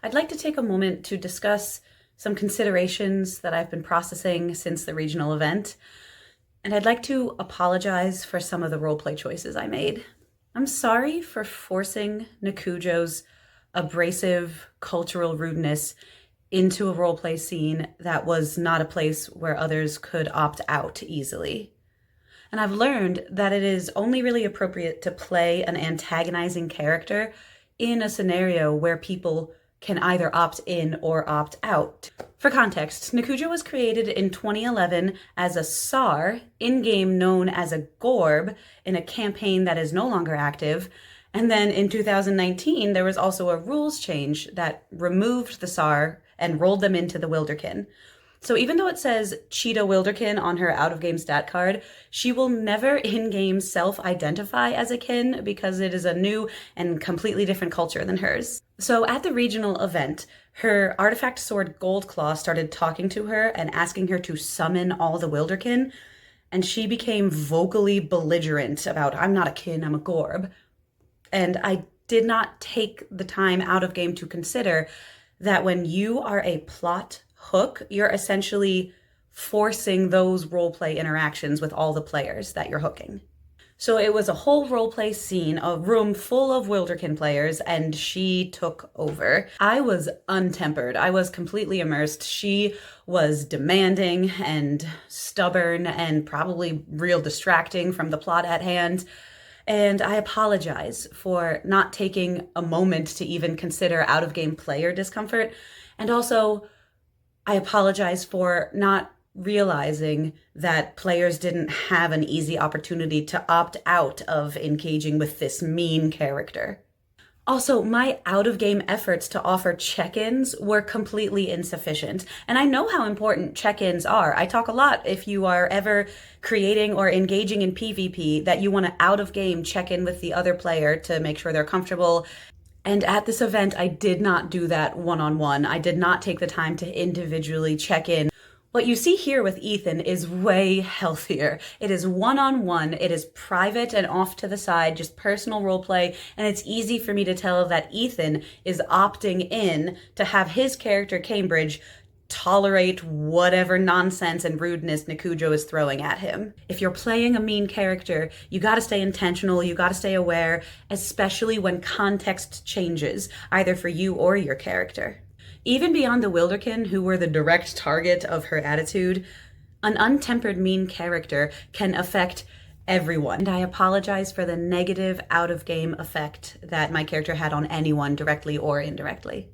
I'd like to take a moment to discuss some considerations that I've been processing since the regional event, and I'd like to apologize for some of the roleplay choices I made. I'm sorry for forcing Nakujo's abrasive cultural rudeness into a roleplay scene that was not a place where others could opt out easily. And I've learned that it is only really appropriate to play an antagonizing character in a scenario where people can either opt in or opt out. For context, Nakujo was created in 2011 as a SAR, in-game known as a GORB, in a campaign that is no longer active. And then in 2019, there was also a rules change that removed the SAR and rolled them into the Wylderkin. So even though it says Cheetah Wylderkin on her out-of-game stat card, she will never in-game self-identify as a kin because it is a new and completely different culture than hers. So at the regional event, her artifact sword Goldclaw started talking to her and asking her to summon all the Wylderkin, and she became vocally belligerent about, "I'm not a kin, I'm a Gorb." And I did not take the time out of game to consider that when you are a plot hook, you're essentially forcing those roleplay interactions with all the players that you're hooking. So it was a whole roleplay scene, a room full of Wylderkin players, and she took over. I was untempered. I was completely immersed. She was demanding and stubborn and probably real distracting from the plot at hand. And I apologize for not taking a moment to even consider out-of-game player discomfort. And also, I apologize for not realizing that players didn't have an easy opportunity to opt out of engaging with this mean character. Also, my out-of-game efforts to offer check-ins were completely insufficient. And I know how important check-ins are. I talk a lot, if you are ever creating or engaging in PvP, that you want to out-of-game check in with the other player to make sure they're comfortable. And at this event, I did not do that one-on-one. I did not take the time to individually check in. What you see here with Ethan is way healthier. It is one-on-one, it is private and off to the side, just personal roleplay, and it's easy for me to tell that Ethan is opting in to have his character Cambridge tolerate whatever nonsense and rudeness Nakujo is throwing at him. If you're playing a mean character, you gotta stay intentional, you gotta stay aware, especially when context changes, either for you or your character. Even beyond the Wylderkin, who were the direct target of her attitude, an untempered mean character can affect everyone. And I apologize for the negative out-of-game effect that my character had on anyone, directly or indirectly.